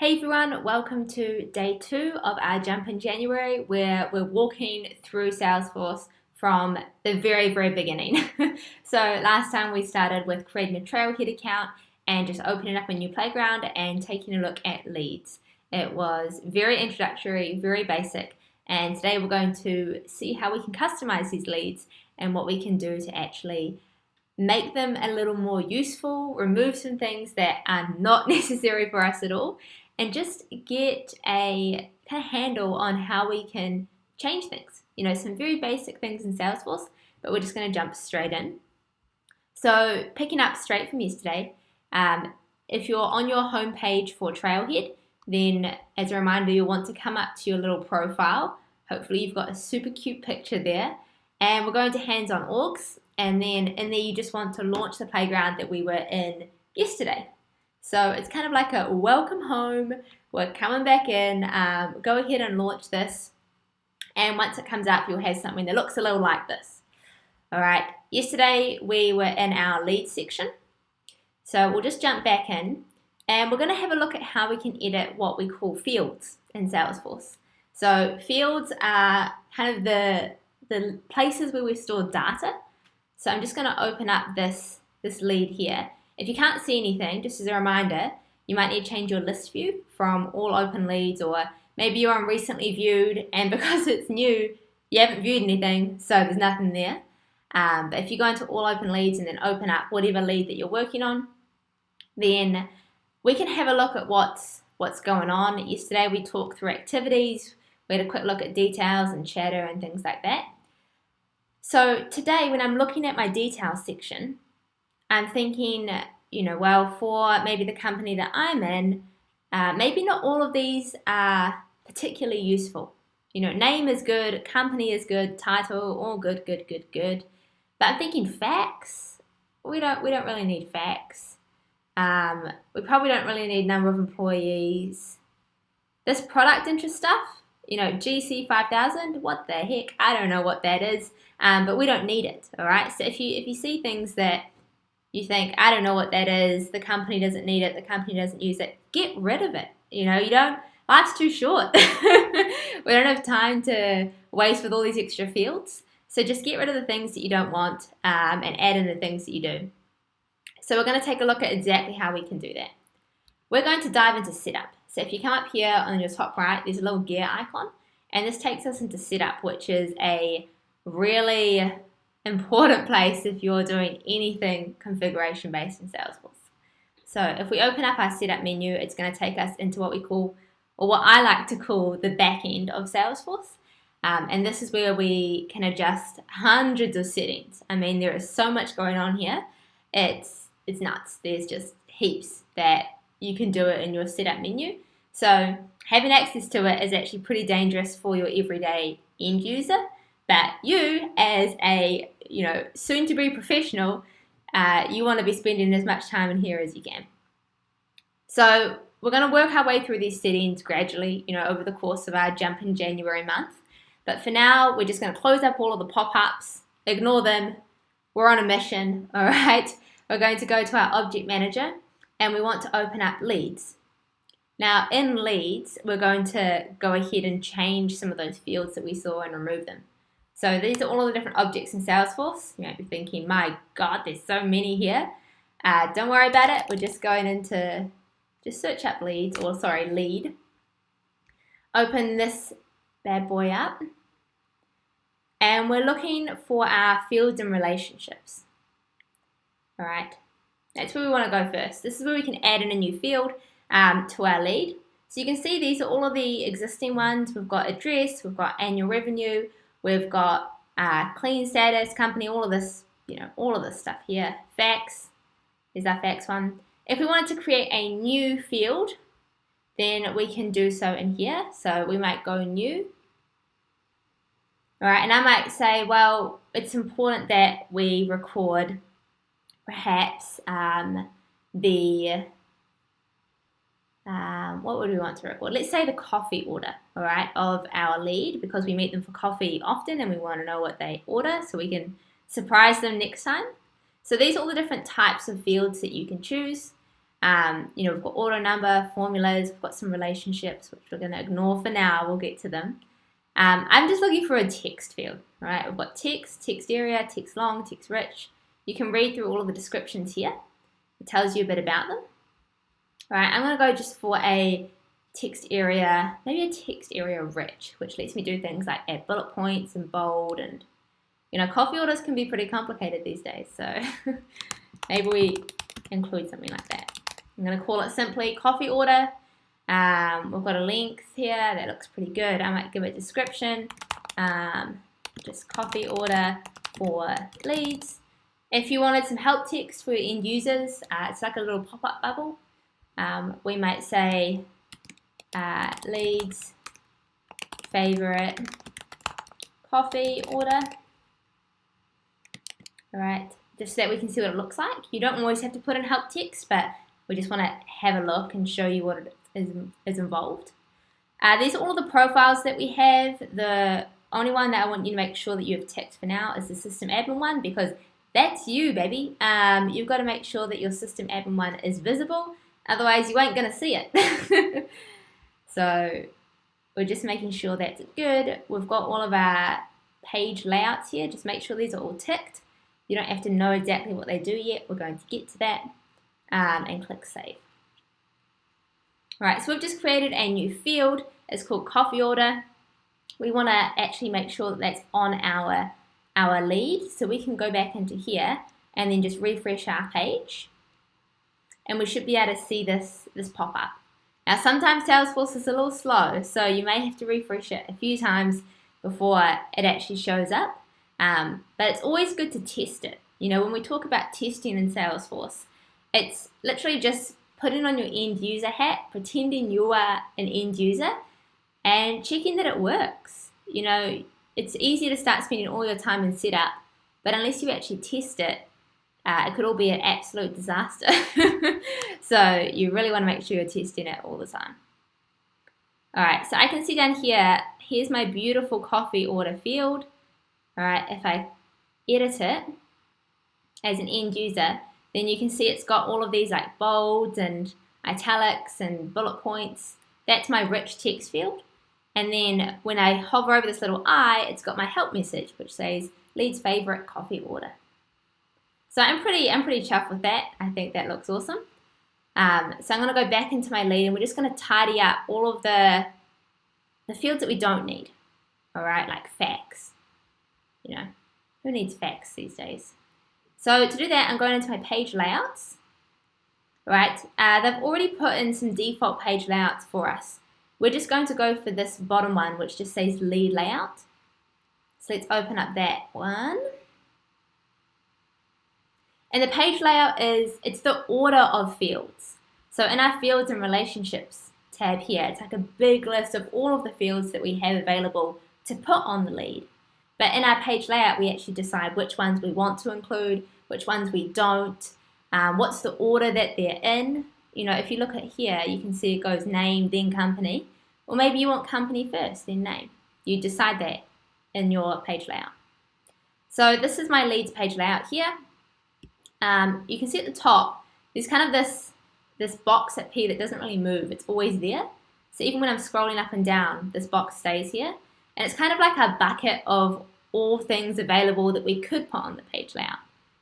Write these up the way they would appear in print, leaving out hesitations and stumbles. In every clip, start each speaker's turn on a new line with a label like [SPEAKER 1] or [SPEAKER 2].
[SPEAKER 1] Hey everyone, welcome to day 2 of our Jump in January where we're walking through Salesforce from the very beginning. So last time we started with creating a Trailhead account and just opening up a new playground and taking a look at leads. It was very introductory, very basic, and today we're going to see how we can customize these leads and what we can do to actually make them a little more useful, remove some things that are not necessary for us at all, and just get a kind of handle on how we can change things. You know, some very basic things in Salesforce, but we're just going to jump straight in. So, picking up straight from yesterday, if you're on your home page for Trailhead, then as a reminder, you'll want to come up to your little profile. Hopefully, you've got a super cute picture there. And we're going to hands-on orgs, and then in there, you just want to launch the playground that we were in yesterday. So it's kind of like a welcome home. We're coming back in. Go ahead and launch this. And once it comes up, you'll have something that looks a little like this. All right. Yesterday, we were in our leads section. So we'll just jump back in. And we're going to have a look at how we can edit what we call fields in Salesforce. So fields are kind of the places where we store data. So I'm just going to open up this lead here. If you can't see anything, just as a reminder, you might need to change your list view from all open leads, or maybe you're on recently viewed and because it's new, you haven't viewed anything, so there's nothing there. But if you go into all open leads and then open up whatever lead that you're working on, then we can have a look at what's going on. Yesterday we talked through activities, we had a quick look at details and chatter and things like that. So today when I'm looking at my details section, I'm thinking, well, for maybe the company that I'm in, maybe not all of these are particularly useful. Name is good, company is good, title, all good. But I'm thinking facts, we don't really need facts. We probably don't really need number of employees. This product interest stuff, GC 5000, what the heck? I don't know what that is, but we don't need it, all right? So if you see things that you think, I don't know what that is, the company doesn't need it, the company doesn't use it, get rid of it. Life's too short. We don't have time to waste with all these extra fields. So just get rid of the things that you don't want and add in the things that you do. So we're going to take a look at exactly how we can do that. We're going to dive into setup. So if you come up here on your top right, there's a little gear icon, and this takes us into setup, which is a really important place if you're doing anything configuration based in Salesforce. So if we open up our setup menu, it's going to take us into what we call, or what I like to call, the back end of Salesforce. And this is where we can adjust hundreds of settings. I mean, there is so much going on here. It's nuts. There's just heaps that you can do it in your setup menu. So having access to it is actually pretty dangerous for your everyday end user. But you, as a soon-to-be professional, you want to be spending as much time in here as you can. So we're going to work our way through these settings gradually, over the course of our Jump in January month. But for now, we're just going to close up all of the pop-ups, ignore them. We're on a mission, all right? We're going to go to our Object Manager, and we want to open up leads. Now, in leads, we're going to go ahead and change some of those fields that we saw and remove them. So these are all of the different objects in Salesforce. You might be thinking, my God, there's so many here. Don't worry about it. We're just going into, just search up lead. Open this bad boy up. And we're looking for our fields and relationships. All right, that's where we want to go first. This is where we can add in a new field to our lead. So you can see these are all of the existing ones. We've got address, we've got annual revenue, we've got clean status, company, all of this stuff here. Facts is our facts one. If we wanted to create a new field, then we can do so in here. So we might go new. All right, and I might say, well, it's important that we record perhaps what would we want to record? Let's say the coffee order, all right, of our lead, because we meet them for coffee often and we want to know what they order so we can surprise them next time. So these are all the different types of fields that you can choose. We've got order number, formulas, we've got some relationships, which we're going to ignore for now. We'll get to them. I'm just looking for a text field, right? We've got text, text area, text long, text rich. You can read through all of the descriptions here. It tells you a bit about them. All right, I'm going to go just for a text area, maybe a text area rich, which lets me do things like add bullet points and bold, and coffee orders can be pretty complicated these days, so maybe we include something like that. I'm going to call it simply coffee order. We've got a length here that looks pretty good. I might give it a description, just coffee order for leads. If you wanted some help text for your end users, it's like a little pop-up bubble. We might say leads favorite coffee order. All right, just so that we can see what it looks like. You don't always have to put in help text, but we just want to have a look and show you what it is involved. These are all the profiles that we have. The only one that I want you to make sure that you have ticked for now is the system admin one, because that's you, baby. You've got to make sure that your system admin one is visible. Otherwise, you ain't going to see it. So we're just making sure that's good. We've got all of our page layouts here. Just make sure these are all ticked. You don't have to know exactly what they do yet. We're going to get to that, and click Save. All right, so we've just created a new field. It's called coffee order. We want to actually make sure that that's on our lead. So we can go back into here and then just refresh our page. And we should be able to see this pop up. Now, sometimes Salesforce is a little slow, so you may have to refresh it a few times before it actually shows up. But it's always good to test it. When we talk about testing in Salesforce, it's literally just putting on your end user hat, pretending you are an end user, and checking that it works. It's easy to start spending all your time in setup, but unless you actually test it, it could all be an absolute disaster. So you really want to make sure you're testing it all the time. All right, so I can see down here, here's my beautiful coffee order field. All right, if I edit it as an end user, then you can see it's got all of these like bolds and italics and bullet points. That's my rich text field. And then when I hover over this little I, it's got my help message, which says leads favorite coffee order. So I'm pretty chuffed with that. I think that looks awesome. So I'm going to go back into my lead, and we're just going to tidy up all of the fields that we don't need. All right, like facts. Who needs facts these days? So to do that, I'm going into my page layouts. All right, they've already put in some default page layouts for us. We're just going to go for this bottom one, which just says lead layout. So let's open up that one. And the page layout it's the order of fields. So in our fields and relationships tab here, it's like a big list of all of the fields that we have available to put on the lead. But in our page layout, we actually decide which ones we want to include, which ones we don't, what's the order that they're in. If you look at here, you can see it goes name, then company. Or maybe you want company first, then name. You decide that in your page layout. So this is my leads page layout here. You can see at the top, there's kind of this box up here that doesn't really move. It's always there. So even when I'm scrolling up and down, this box stays here. And it's kind of like a bucket of all things available that we could put on the page layout.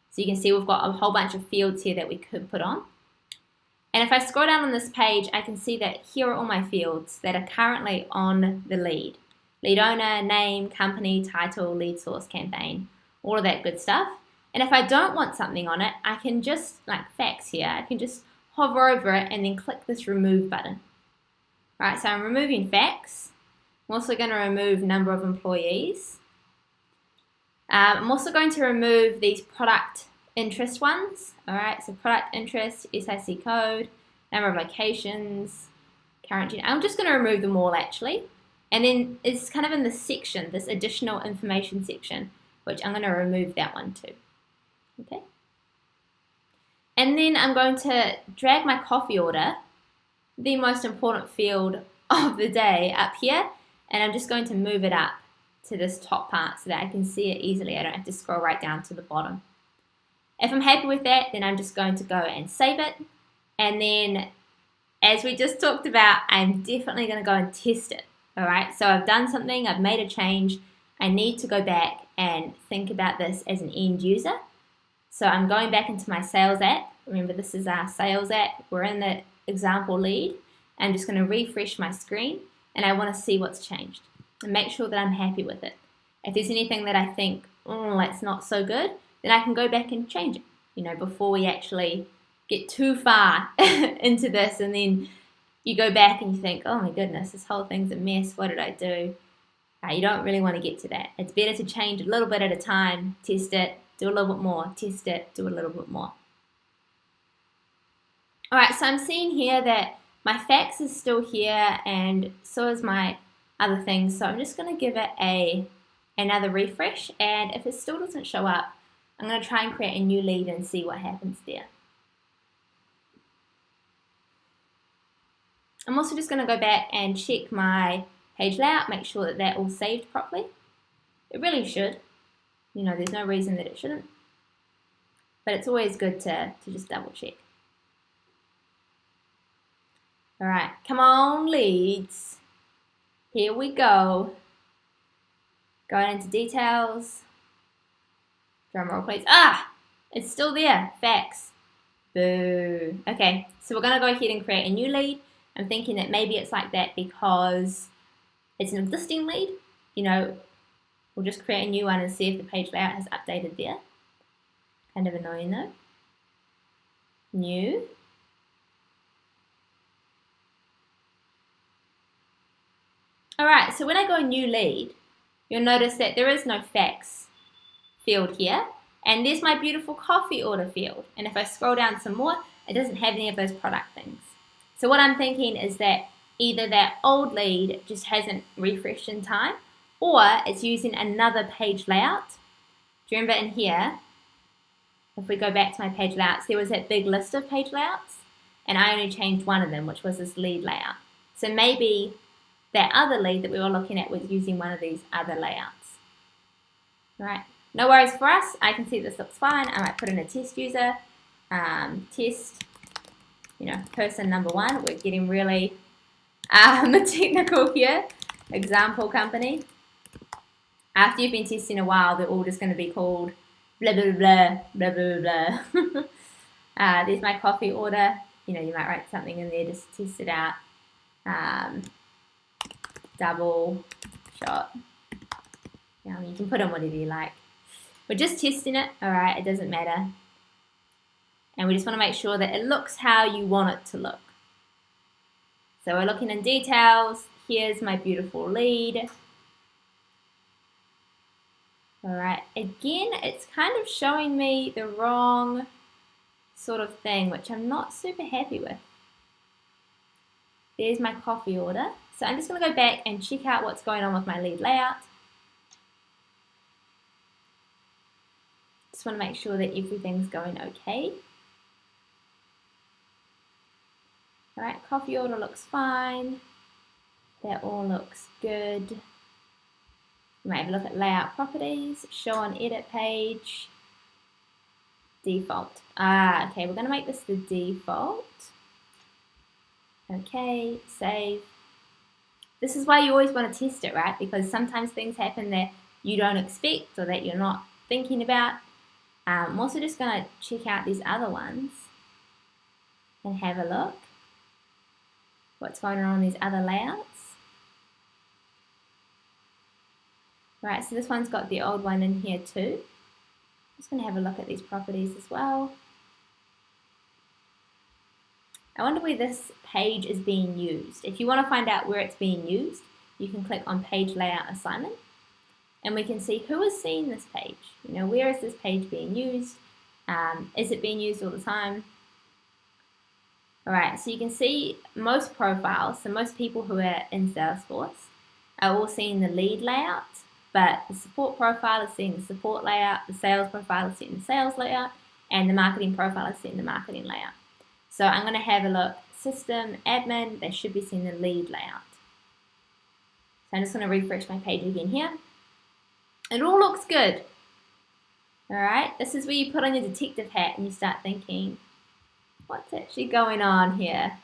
[SPEAKER 1] So you can see we've got a whole bunch of fields here that we could put on. And if I scroll down on this page, I can see that here are all my fields that are currently on the lead. Lead owner, name, company, title, lead source, campaign, all of that good stuff. And if I don't want something on it, I can just, like facts here, I can just hover over it and then click this remove button. All right, so I'm removing facts. I'm also going to remove number of employees. I'm also going to remove these product interest ones. All right, so product interest, SIC code, number of locations, current. I'm just going to remove them all actually. And then it's kind of in this section, this additional information section, which I'm going to remove that one too. Okay. And then I'm going to drag my coffee order, the most important field of the day, up here, and I'm just going to move it up to this top part so that I can see it easily. I don't have to scroll right down to the bottom. If I'm happy with that, then I'm just going to go and save it. And then, as we just talked about, I'm definitely going to go and test it. All right, so I've done something, I've made a change. I need to go back and think about this as an end user. So I'm going back into my sales app. Remember, this is our sales app. We're in the example lead. I'm just going to refresh my screen, and I want to see what's changed and make sure that I'm happy with it. If there's anything that I think, that's not so good, then I can go back and change it, before we actually get too far into this, and then you go back and you think, oh my goodness, this whole thing's a mess. What did I do? You don't really want to get to that. It's better to change a little bit at a time, test it, do a little bit more, test it, do a little bit more. All right, so I'm seeing here that my fax is still here, and so is my other things. So I'm just going to give it another refresh, and if it still doesn't show up, I'm going to try and create a new lead and see what happens there. I'm also just going to go back and check my page layout, make sure that that all saved properly. It really should. There's no reason that it shouldn't. But it's always good to just double check. All right, come on, leads. Here we go. Going into details. Drum roll, please. It's still there. Fax. Boo. Okay, so we're going to go ahead and create a new lead. I'm thinking that maybe it's like that because it's an existing lead. We'll just create a new one and see if the page layout has updated there. Kind of annoying though. New. All right, so when I go new lead, you'll notice that there is no fax field here, and there's my beautiful coffee order field. And if I scroll down some more, it doesn't have any of those product things. So what I'm thinking is that either that old lead just hasn't refreshed in time, or it's using another page layout. Do you remember in here, if we go back to my page layouts, there was that big list of page layouts, and I only changed one of them, which was this lead layout. So maybe that other lead that we were looking at was using one of these other layouts. All right, no worries for us. I can see this looks fine. I might put in a test user, test, person number one. We're getting really technical here. Example company. After you've been testing a while, they're all just going to be called blah, blah, blah, blah, blah, blah. There's my coffee order. You might write something in there just to test it out. Double shot. You can put in whatever you like. We're just testing it, all right? It doesn't matter. And we just want to make sure that it looks how you want it to look. So we're looking in details. Here's my beautiful lead. All right, again, it's kind of showing me the wrong sort of thing, which I'm not super happy with. There's my coffee order. So I'm just going to go back and check out what's going on with my lead layout. Just want to make sure that everything's going okay. All right, coffee order looks fine. That all looks good. You might have a look at layout properties, show on edit page, default. Okay, we're going to make this the default. Okay, save. This is why you always want to test it, right? Because sometimes things happen that you don't expect or that you're not thinking about. I'm also just going to check out these other ones and have a look. What's going on these other layouts. Right, so this one's got the old one in here too. Just going to have a look at these properties as well. I wonder where this page is being used. If you want to find out where it's being used, you can click on Page Layout Assignment, and we can see who is seeing this page. Where is this page being used? Is it being used all the time? All right, so you can see most profiles, so most people who are in Salesforce are all seeing the lead layout, but the support profile is seeing the support layout, the sales profile is seeing the sales layout, and the marketing profile is seeing the marketing layout. So I'm going to have a look, system, admin, they should be seeing the lead layout. So I'm just going to refresh my page again here. It all looks good. All right, this is where you put on your detective hat and you start thinking, what's actually going on here?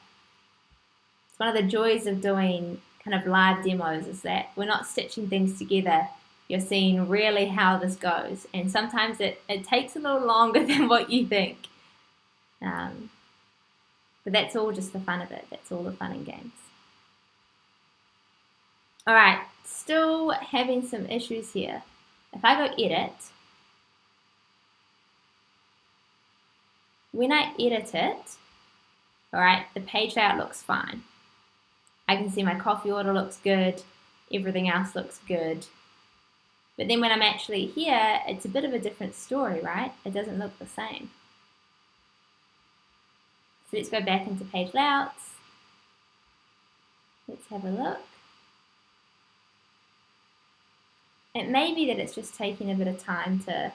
[SPEAKER 1] It's one of the joys of doing kind of live demos is that we're not stitching things together. You're seeing really how this goes. And sometimes it takes a little longer than what you think. But that's all just the fun of it. That's all the fun and games. All right, still having some issues here. If I go edit, when I edit it, all right, the page layout looks fine. I can see my coffee order looks good. Everything else looks good. But then when I'm actually here, it's a bit of a different story, right? It doesn't look the same. So let's go back into page layouts. Let's have a look. It may be that it's just taking a bit of time to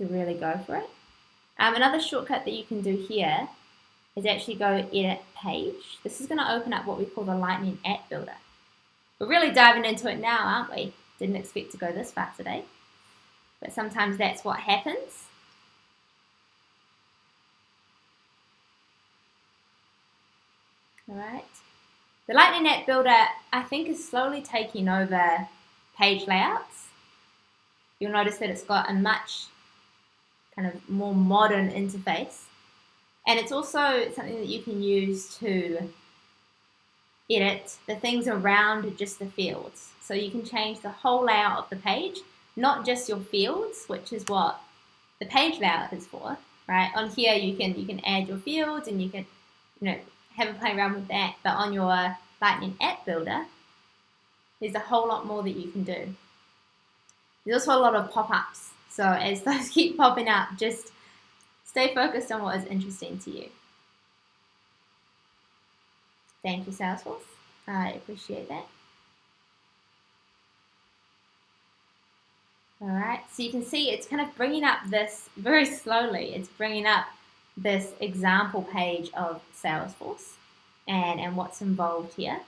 [SPEAKER 1] really go for it. Another shortcut that you can do here is actually go edit page. This is going to open up what we call the Lightning App Builder. We're really diving into it now, aren't we? Didn't expect to go this far today. But sometimes that's what happens. All right. The Lightning App Builder, I think, is slowly taking over page layouts. You'll notice that it's got a much kind of more modern interface. And it's also something that you can use to edit the things around just the fields. So you can change the whole layout of the page, not just your fields, which is what the page layout is for, right? On here you can add your fields and you can, have a play around with that. But on your Lightning App Builder, there's a whole lot more that you can do. There's also a lot of pop-ups. So as those keep popping up, just stay focused on what is interesting to you. Thank you, Salesforce. I appreciate that. All right, so you can see it's kind of bringing up this very slowly. It's bringing up this example page of Salesforce and what's involved here.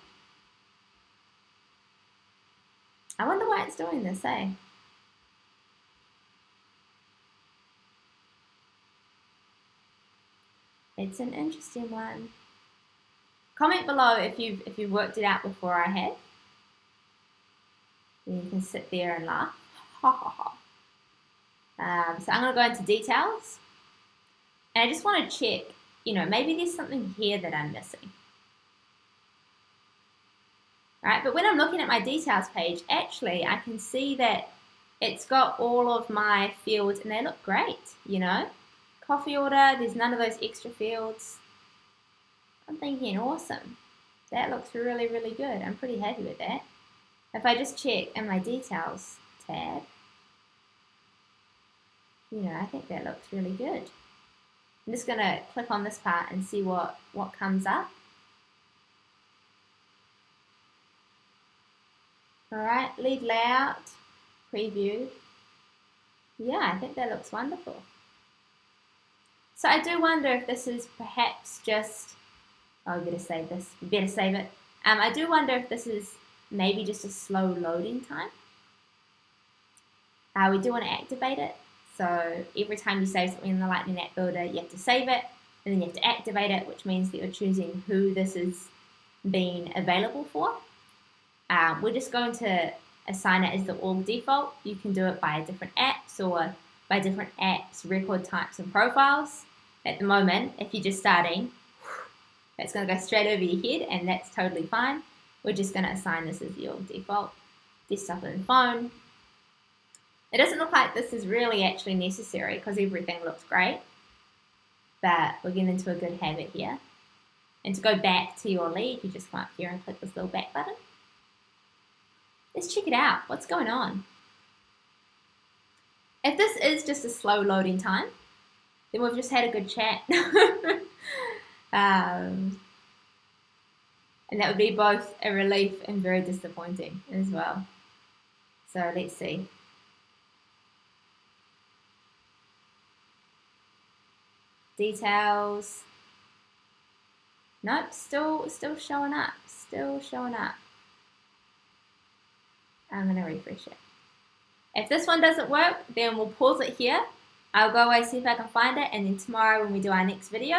[SPEAKER 1] I wonder why it's doing this, eh? It's an interesting one. Comment below if you've worked it out before I have. And you can sit there and laugh. Ha ha ha. So I'm going to go into details. And I just want to check, maybe there's something here that I'm missing. Right, but when I'm looking at my details page, actually I can see that it's got all of my fields and they look great, Coffee order, there's none of those extra fields. I'm thinking, awesome. That looks really, really good. I'm pretty happy with that. If I just check in my details tab, I think that looks really good. I'm just going to click on this part and see what comes up. All right, lead layout, preview. Yeah, I think that looks wonderful. So I do wonder if this is perhaps just, I better save this, better save it. I do wonder if this is maybe just a slow loading time. We do want to activate it. So every time you save something in the Lightning App Builder, you have to save it, and then you have to activate it, which means that you're choosing who this is being available for. We're just going to assign it as the org default. You can do it by different apps or by different apps, record types, and profiles. At the moment, if you're just starting, that's going to go straight over your head, and that's totally fine. We're just going to assign this as the org default, desktop and phone. It doesn't look like this is really actually necessary because everything looks great, but we're getting into a good habit here. And to go back to your lead, you just come up here and click this little back button. Let's check it out. What's going on? If this is just a slow loading time, then we've just had a good chat. And that would be both a relief and very disappointing as well. So let's see. Details. Nope, still showing up. Still showing up. I'm going to refresh it. If this one doesn't work, then we'll pause it here I'll go away, see if I can find it, and then tomorrow when we do our next video,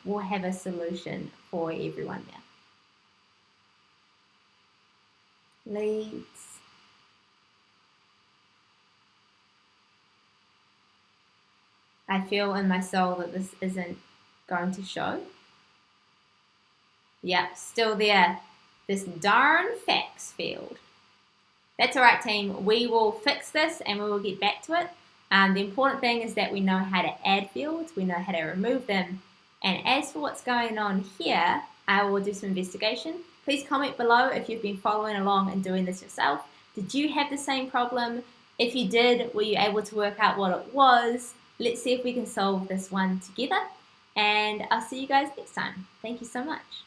[SPEAKER 1] we'll have a solution for everyone there. Leads. I feel in my soul that this isn't going to show. Yep, still there. This darn facts field. That's all right, team. We will fix this and we will get back to it. The important thing is that we know how to add fields, we know how to remove them. And as for what's going on here, I will do some investigation. Please comment below if you've been following along and doing this yourself. Did you have the same problem? If you did, were you able to work out what it was? Let's see if we can solve this one together. And I'll see you guys next time. Thank you so much.